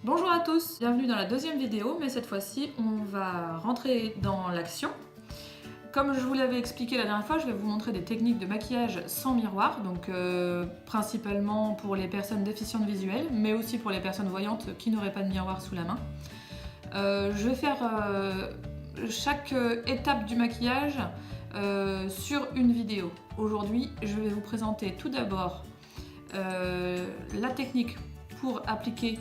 Bonjour à tous, bienvenue dans la deuxième vidéo, mais cette fois-ci on va rentrer dans l'action. Comme je vous l'avais expliqué la dernière fois, je vais vous montrer des techniques de maquillage sans miroir, donc principalement pour les personnes déficientes visuelles, mais aussi pour les personnes voyantes qui n'auraient pas de miroir sous la main. Je vais faire chaque étape du maquillage sur une vidéo. Aujourd'hui, je vais vous présenter tout d'abord la technique pour appliquer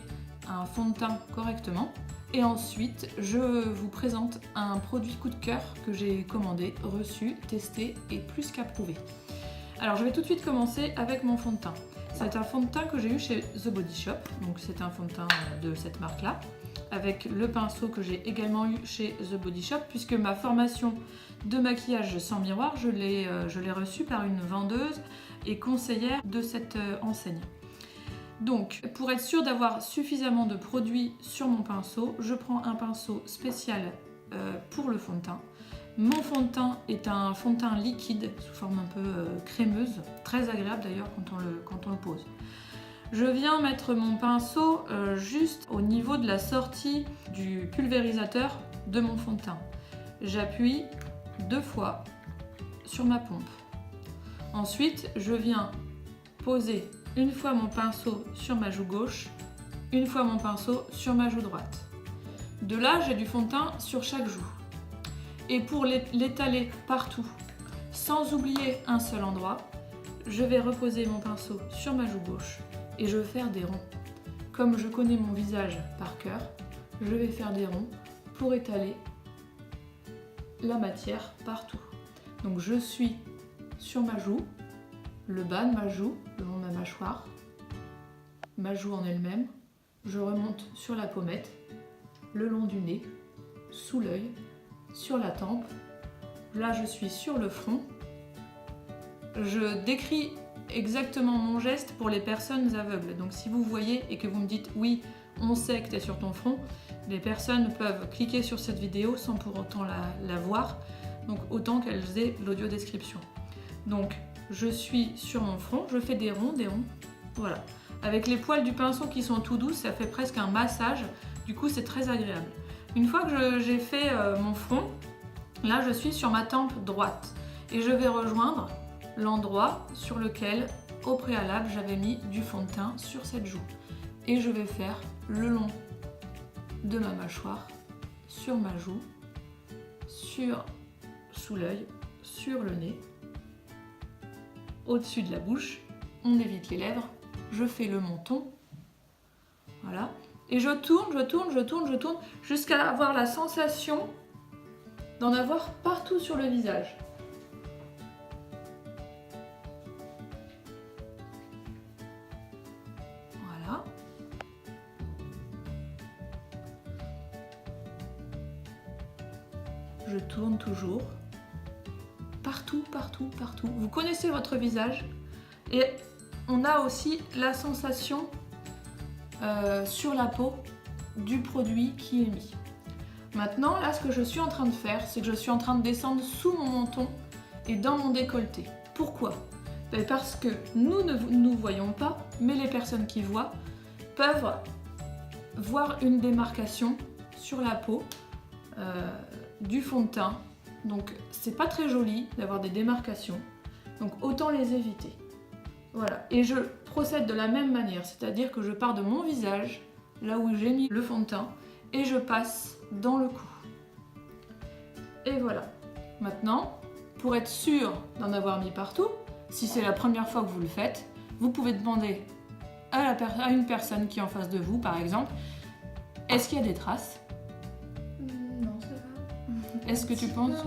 un fond de teint correctement. Et ensuite, je vous présente un produit coup de cœur que j'ai commandé, reçu, testé et plus qu'approuvé. Alors je vais tout de suite commencer avec mon fond de teint. C'est un fond de teint que j'ai eu chez The Body Shop, donc c'est un fond de teint de cette marque-là, avec le pinceau que j'ai également eu chez The Body Shop, puisque ma formation de maquillage sans miroir, je l'ai reçue par une vendeuse et conseillère de cette enseigne. Donc, pour être sûr d'avoir suffisamment de produits sur mon pinceau, je prends un pinceau spécial pour le fond de teint. Mon fond de teint est un fond de teint liquide, sous forme un peu crémeuse, très agréable d'ailleurs quand on le pose. Je viens mettre mon pinceau juste au niveau de la sortie du pulvérisateur de mon fond de teint. J'appuie 2 fois sur ma pompe. Ensuite, je viens poser une fois mon pinceau sur ma joue gauche, une fois mon pinceau sur ma joue droite. De là, j'ai du fond de teint sur chaque joue. Et pour l'étaler partout, sans oublier un seul endroit, je vais reposer mon pinceau sur ma joue gauche et je vais faire des ronds. Comme je connais mon visage par cœur, je vais faire des ronds pour étaler la matière partout. Donc je suis sur ma joue, le bas de ma joue, le long de ma mâchoire, ma joue en elle-même, je remonte sur la pommette, le long du nez, sous l'œil, sur la tempe, là je suis sur le front. Je décris exactement mon geste pour les personnes aveugles, donc si vous voyez et que vous me dites oui, on sait que tu es sur ton front, les personnes peuvent cliquer sur cette vidéo sans pour autant la voir, donc autant qu'elles aient l'audio description. Donc je suis sur mon front, je fais des ronds, voilà. Avec les poils du pinceau qui sont tout doux, ça fait presque un massage, du coup c'est très agréable. Une fois que j'ai fait mon front, là je suis sur ma tempe droite et je vais rejoindre l'endroit sur lequel, au préalable, j'avais mis du fond de teint sur cette joue. Et je vais faire le long de ma mâchoire, sur ma joue, sous l'œil, sur le nez, au-dessus de la bouche, on évite les lèvres, je fais le menton, voilà, et je tourne jusqu'à avoir la sensation d'en avoir partout sur le visage. Voilà. Je tourne toujours. Partout. Vous connaissez votre visage et on a aussi la sensation sur la peau du produit qui est mis. Maintenant, là, ce que je suis en train de faire, c'est que je suis en train de descendre sous mon menton et dans mon décolleté. Pourquoi ? Parce que nous ne nous voyons pas, mais les personnes qui voient peuvent voir une démarcation sur la peau du fond de teint. Donc c'est pas très joli d'avoir des démarcations, donc autant les éviter. Voilà, et je procède de la même manière, c'est-à-dire que je pars de mon visage, là où j'ai mis le fond de teint, et je passe dans le cou. Et voilà. Maintenant, pour être sûr d'en avoir mis partout, si c'est la première fois que vous le faites, vous pouvez demander à une personne qui est en face de vous, par exemple, est-ce qu'il y a des traces ? Non, ça va. Est-ce que tu penses ?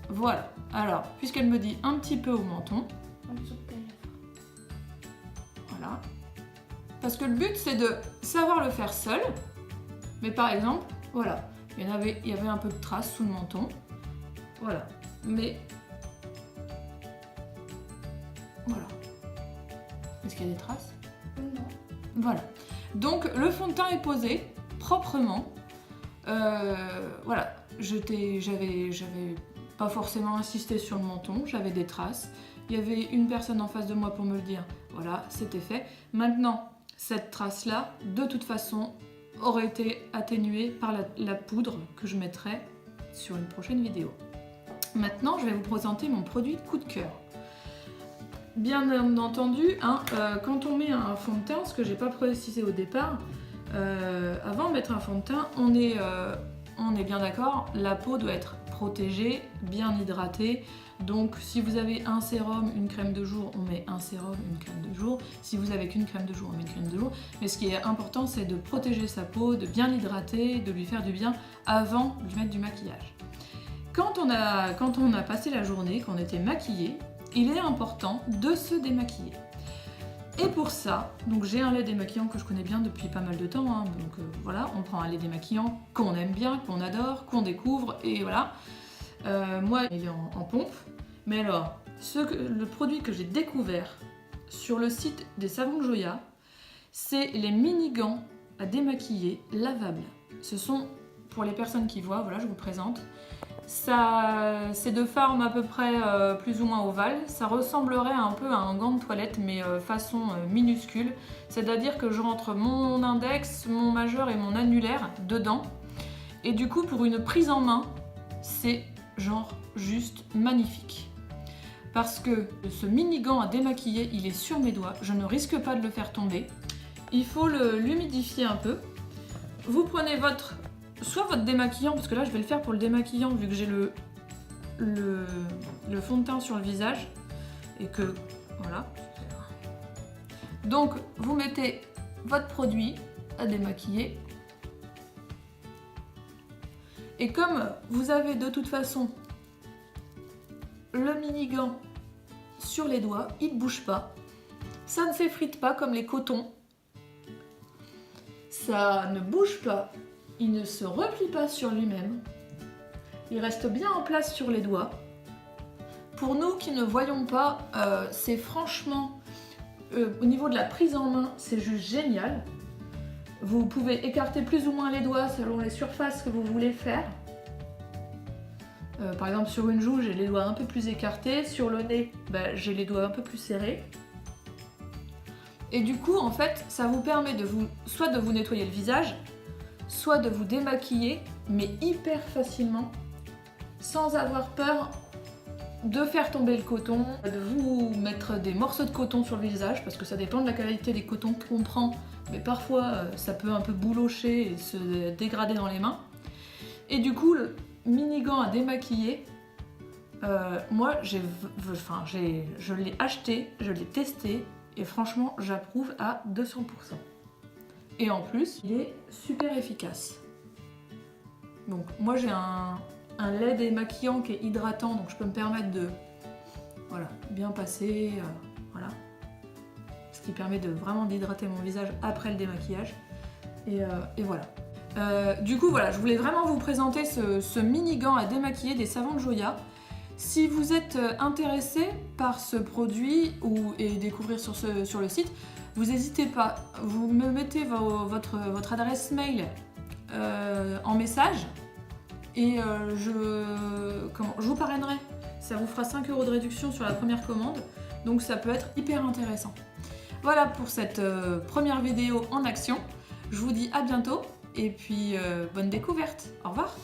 Voilà. Alors, puisqu'elle me dit un petit peu au menton. En dessous de tes lèvres. Voilà. Parce que le but, c'est de savoir le faire seul. Mais par exemple, voilà. Il y avait un peu de traces sous le menton. Voilà. Mais... voilà. Est-ce qu'il y a des traces ? Non. Voilà. Donc, le fond de teint est posé proprement. Voilà. J'avais pas forcément insisté sur le menton, j'avais des traces. Il y avait une personne en face de moi pour me le dire. Voilà, c'était fait. Maintenant, cette trace-là, de toute façon, aurait été atténué par la poudre que je mettrai sur une prochaine vidéo. Maintenant, je vais vous présenter mon produit coup de cœur. Bien entendu, quand on met un fond de teint, ce que j'ai pas précisé au départ, avant de mettre un fond de teint, on est bien d'accord, la peau doit être protégée, bien hydratée. Donc si vous avez un sérum, une crème de jour, on met un sérum, une crème de jour. Si vous avez qu'une crème de jour, on met une crème de jour. Mais ce qui est important, c'est de protéger sa peau, de bien l'hydrater, de lui faire du bien avant de lui mettre du maquillage. Quand on a passé la journée, qu'on était maquillé, il est important de se démaquiller. Et pour ça, donc j'ai un lait démaquillant que je connais bien depuis pas mal de temps, voilà, on prend un lait démaquillant qu'on aime bien, qu'on adore, qu'on découvre, et voilà. Moi, il est en pompe, mais alors, le produit que j'ai découvert sur le site des savons de Joya, c'est les mini gants à démaquiller lavables. Ce sont, pour les personnes qui voient, voilà, je vous présente. C'est de forme à peu près plus ou moins ovale. Ça ressemblerait un peu à un gant de toilette, mais façon minuscule. C'est-à-dire que je rentre mon index, mon majeur et mon annulaire dedans. Et du coup, pour une prise en main, c'est genre juste magnifique. Parce que ce mini gant à démaquiller, il est sur mes doigts. Je ne risque pas de le faire tomber. Il faut l'humidifier un peu. Vous prenez soit votre démaquillant, parce que là je vais le faire pour le démaquillant vu que j'ai le fond de teint sur le visage et que voilà. Donc vous mettez votre produit à démaquiller et comme vous avez de toute façon le mini gant sur les doigts, il ne bouge pas, ça ne s'effrite pas comme les cotons, ça ne bouge pas. Il ne se replie pas sur lui-même, il reste bien en place sur les doigts. Pour nous qui ne voyons pas, c'est franchement, au niveau de la prise en main, c'est juste génial. Vous pouvez écarter plus ou moins les doigts selon les surfaces que vous voulez faire. Par exemple sur une joue, j'ai les doigts un peu plus écartés, sur le nez, j'ai les doigts un peu plus serrés. Et du coup, en fait, ça vous permet soit de vous nettoyer le visage, soit de vous démaquiller, mais hyper facilement, sans avoir peur de faire tomber le coton, de vous mettre des morceaux de coton sur le visage, parce que ça dépend de la qualité des cotons qu'on prend, mais parfois ça peut un peu boulocher et se dégrader dans les mains. Et du coup, le mini gant à démaquiller, moi je l'ai acheté, je l'ai testé, et franchement j'approuve à 200%. Et en plus, il est super efficace. Donc moi j'ai un lait démaquillant qui est hydratant, donc je peux me permettre de bien passer, voilà. Ce qui permet de vraiment d'hydrater mon visage après le démaquillage. Et voilà. Du coup voilà, je voulais vraiment vous présenter ce mini gant à démaquiller des savons de Joya. Si vous êtes intéressé par ce produit et découvrir sur le site, vous n'hésitez pas, vous me mettez votre adresse mail en message et je vous parrainerai. Ça vous fera 5 € de réduction sur la première commande, donc ça peut être hyper intéressant. Voilà pour cette première vidéo en action. Je vous dis à bientôt et puis bonne découverte. Au revoir.